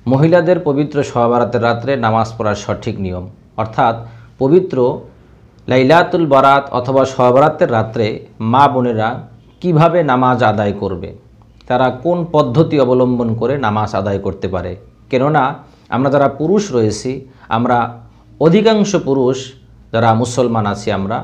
মহিলাদের পবিত্র শবে বরাতের রাত্রে নামাজ পড়ার সঠিক নিয়ম, অর্থাৎ পবিত্র লাইলাতুল বারাত অথবা শবে বরাতের রাত্রে মা বোনেরা কিভাবে নামাজ আদায় করবে, তারা কোন পদ্ধতি অবলম্বন করে নামাজ আদায় করতে পারে। কেননা আমরা যারা পুরুষ রয়েছি, আমরা অধিকাংশ পুরুষ যারা মুসলমান আছি, আমরা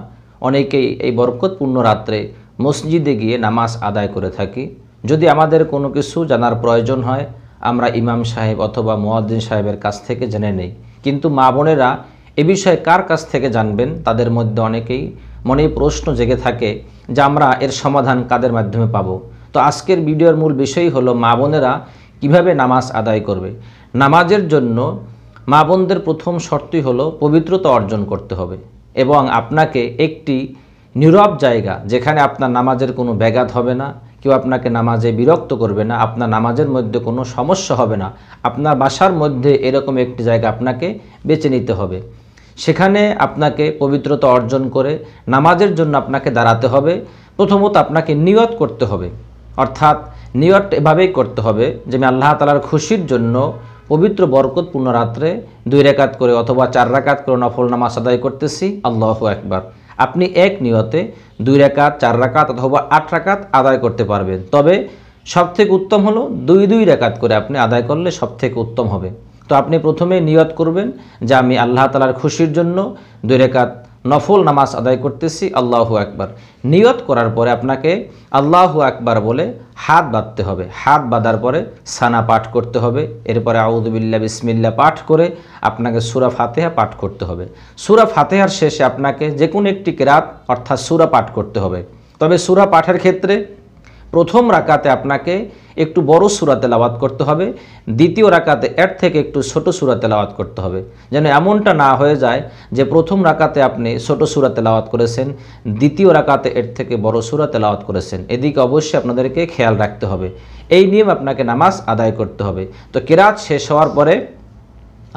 অনেকেই এই বরকতপূর্ণ রাত্রে মসজিদে গিয়ে নামাজ আদায় করে থাকি। যদি আমাদের কোনো কিছু জানার প্রয়োজন হয়, আমরা ইমাম সাহেব অথবা মুয়াজ্জিন সাহেবের কাছ থেকে জেনে নেই। কিন্তু মা বোনেরা এ বিষয়ে কার কাছ থেকে জানবেন, তাদের মধ্যে অনেকেই মনে প্রশ্ন জেগে থাকে যে আমরা এর সমাধান কাদের মাধ্যমে পাব। তো আজকের ভিডিওর মূল বিষয় হলো মা বোনেরা কীভাবে নামাজ আদায় করবে। নামাজের জন্য মা বোনদের প্রথম শর্তই হলো পবিত্রতা অর্জন করতে হবে এবং আপনাকে একটি নীরব জায়গা, যেখানে আপনার নামাজের কোনো ব্যাঘাত হবে না, কেউ আপনাকে নামাজে বিরক্ত করবে না, আপনার নামাজের মধ্যে কোনো সমস্যা হবে না, আপনার বাসার মধ্যে এরকম একটি জায়গা আপনাকে বেছে নিতে হবে। সেখানে আপনাকে পবিত্রতা অর্জন করে নামাজের জন্য আপনাকে দাঁড়াতে হবে। প্রথমত আপনাকে নিয়ত করতে হবে, অর্থাৎ নিয়ত এভাবেই করতে হবে যে আমি আল্লাহ তাআলার খুশির জন্য পবিত্র বরকতপূর্ণ রাত্রে 2 রাকাত করে অথবা 4 রাকাত করে নফল নামাজ আদায় করতেছি। আল্লাহু আকবার। আপনি এক নিয়তে 2 রাকাত, 4 রাকাত অথবা 8 রাকাত আদায় করতে পারবেন। তবে সবথেকে উত্তম হলো 2 রাকাত করে আপনি আদায় করলে সবথেকে উত্তম হবে। তো আপনি প্রথমে নিয়ত করবেন যে আমি আল্লাহ তাআলার খুশির জন্য 2 রাকাত নফল নামাজ আদায় করতেছি। আল্লাহু আকবার। নিয়ত করার পরে আপনাকে আল্লাহু আকবার বলে হাত বাঁধতে হবে। হাত বাঁধার পরে সানা পাঠ করতে হবে। এরপরে আউযু বিল্লাহ বিসমিল্লাহ পাঠ করে আপনাকে সূরা ফাতিহা পাঠ করতে হবে। সূরা ফাতিহার শেষে আপনাকে যে কোনো একটি কিরাত অর্থাৎ সূরা পাঠ করতে হবে। তবে সূরা পাঠের ক্ষেত্রে প্রথম রাকাতে আপনাকে একটু বড় সূরা তেলাওয়াত করতে হবে, দ্বিতীয় রাকাতে এর থেকে একটু ছোট সূরা তেলাওয়াত করতে হবে। যেন এমনটা না হয়ে যায় যে প্রথম রাকাতে আপনি ছোট সূরা তেলাওয়াত করেছেন, দ্বিতীয় রাকাতে এর থেকে বড় সূরা তেলাওয়াত করেছেন। এদিকে অবশ্যই আপনাদেরকে খেয়াল রাখতে হবে। এই নিয়ম আপনাকে নামাজ আদায় করতে হবে। তো কিরাত শেষ হওয়ার পরে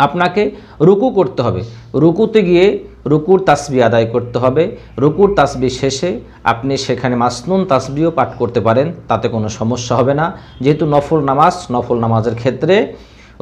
আপনাকে রুকু করতে হবে। রুকুতে গিয়ে রুকুর তাসবিহ আদায় করতে হবে। রুকুর তাসবিহ শেষে আপনি সেখানে মাসনুন তাসবিহও পাঠ করতে পারেন, তাতে কোনো সমস্যা হবে না। যেহেতু নফল নামাজের ক্ষেত্রে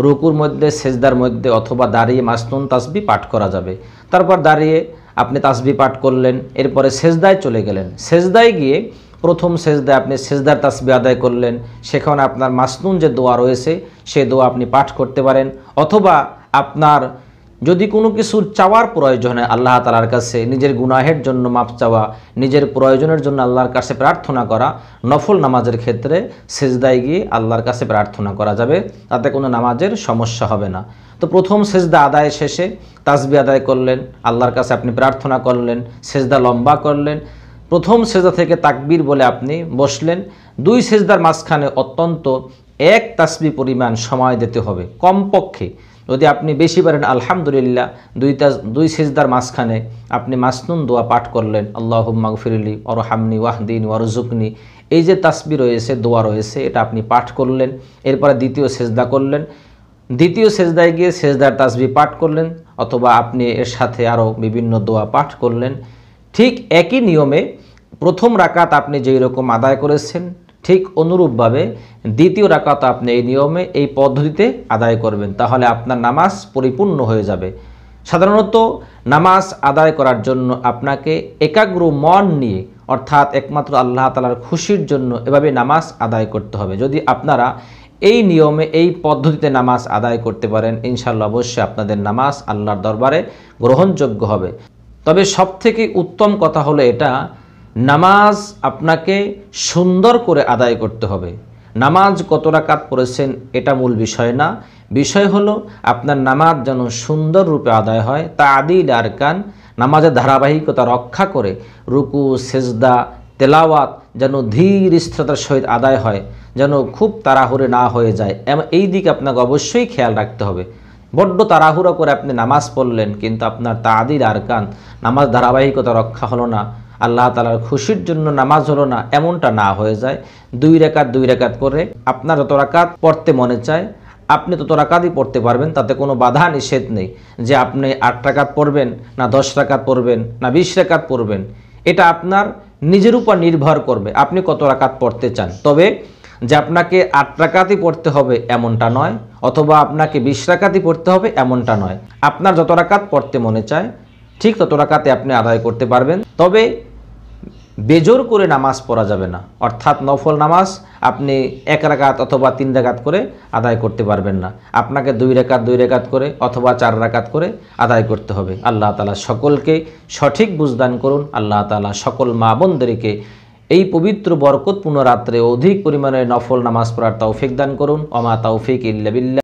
রুকুর মধ্যে, সেজদার মধ্যে অথবা দাঁড়িয়ে মাসনুন তাসবিহ পাঠ করা যাবে। তারপর দাঁড়িয়ে আপনি তাসবিহ পাঠ করলেন, এরপরে সেজদায় চলে গেলেন। সেজদায় গিয়ে প্রথম সেজদায় আপনি সেজদার তাসবিহ আদায় করলেন, সেখানে আপনার মাসনুন যে দোয়া রয়েছে সেই দোয়া আপনি পাঠ করতে পারেন। অথবা আপনার যদি কোনো কিছু চাওয়ার প্রয়োজন হয় আল্লাহ তাআলার কাছে, নিজের গুনাহের জন্য মাপ চাওয়া, নিজের প্রয়োজনের জন্য আল্লাহর কাছে প্রার্থনা করা, নফল নামাজের ক্ষেত্রে সেজদায় গিয়ে আল্লাহর কাছে প্রার্থনা করা যাবে, তাতে কোনো নামাজের সমস্যা হবে না। তো প্রথম সেজদা আদায় শেষে তাসবিহ আদায় করলেন, আল্লাহর কাছে আপনি প্রার্থনা করলেন, সেজদা লম্বা করলেন, প্রথম সেজদা থেকে তাকবীর বলে আপনি বসলেন। 2 সেজদার মাঝখানে অত্যন্ত 1 তাসবিহ পরিমাণ সময় দিতে হবে কমপক্ষে। যদি আপনি বেশি পারেন আলহামদুলিল্লাহ, 2 সেজদার মাঝখানে আপনি মাসনুন দোয়া পাঠ করলেন, আল্লাহুম্মা গফিরলি ওয়ারহামনি ওয়াহদিনি ওয়ারযুকনি, এই যে তাসবিহ রয়েছে, দোয়া রয়েছে, এটা আপনি পাঠ করলেন। এরপরে দ্বিতীয় সেজদা করলেন, দ্বিতীয় সেজদায় গিয়ে সেজদার তাসবিহ পাঠ করলেন অথবা আপনি এর সাথে আরও বিভিন্ন দোয়া পাঠ করলেন। ঠিক একই নিয়মে প্রথম রাকাত আপনি যেই রকম আদায় করেছেন, ঠিক অনুরূপভাবে দ্বিতীয় রাকাত আপনি এই নিয়মে, এই পদ্ধতিতে আদায় করবেন, তাহলে আপনার নামাজ পরিপূর্ণ হয়ে যাবে। সাধারণত নামাজ আদায় করার জন্য আপনাকে একাগ্র মন নিয়ে, অর্থাৎ একমাত্র আল্লাহ তাআলার খুশির জন্য এভাবে নামাজ আদায় করতে হবে। যদি আপনারা এই নিয়মে, এই পদ্ধতিতে নামাজ আদায় করতে পারেন, ইনশাআল্লাহ অবশ্যই আপনাদের নামাজ আল্লাহর দরবারে গ্রহণযোগ্য হবে। তবে সবথেকে উত্তম কথা হলো এটা, নামাজ আপনাকে সুন্দর করে আদায় করতে হবে। নামাজ কত রাকাত পড়েছেন এটা মূল বিষয় না, বিষয় হলো আপনার নামাজ যেন সুন্দর রূপে আদায় হয়। তা'দিল আরকান, নামাজের ধারাবাহিকতা রক্ষা করে রুকু, সেজদা, তেলাওয়াত যেন ধীর স্থিরতার সহিত আদায় হয়, যেন খুব তাড়াহুড়ো না হয়ে যায়, এই দিকে আপনাকে অবশ্যই খেয়াল রাখতে হবে। বড্ড তাড়াহুড়ো করে আপনি নামাজ পড়লেন কিন্তু আপনার তা'দিল আরকান, নামাজ ধারাবাহিকতা রক্ষা হলো না, আল্লাহ তাআলার খুশির জন্য নামাজ হলো না, এমনটা না হয়ে যায়। 2 রাকাত করে আপনার যত রাকাত পড়তে মনে চায় আপনি তত রাকাতই পড়তে পারবেন, তাতে কোনো বাধা নিষেধ নেই যে আপনি 8 রাকাত পড়বেন না 10 রাকাত পড়বেন না 20 রাকাত পড়বেন। এটা আপনার নিজের উপর নির্ভর করবে আপনি কত রাকাত পড়তে চান। তবে যে আপনাকে 8 রাকাতই পড়তে হবে এমনটা নয়, অথবা আপনাকে 20 রাকাতই পড়তে হবে এমনটা নয়। আপনার যত রাকাত পড়তে মনে চায় ঠিক তত রাকাতে আপনি আদায় করতে পারবেন। তবে বেজোর করে নামাজ পড়া যাবে না, অর্থাৎ নফল নামাজ আপনি 1 রাকাত অথবা 3 রাকাত করে আদায় করতে পারবেন না। আপনাকে 2 রাকাত করে অথবা 4 রাকাত করে আদায় করতে হবে। আল্লাহ তাআলা সকলকে সঠিক বুঝদান করুন। আল্লাহ তাআলা সকল মা বোনদেরকে এই পবিত্র বরকতপূর্ণ রাত্রে অধিক পরিমাণে নফল নামাজ পড়ার তৌফিক দান করুন। ওমা তৌফিক ইল্লা বিল্লাহ।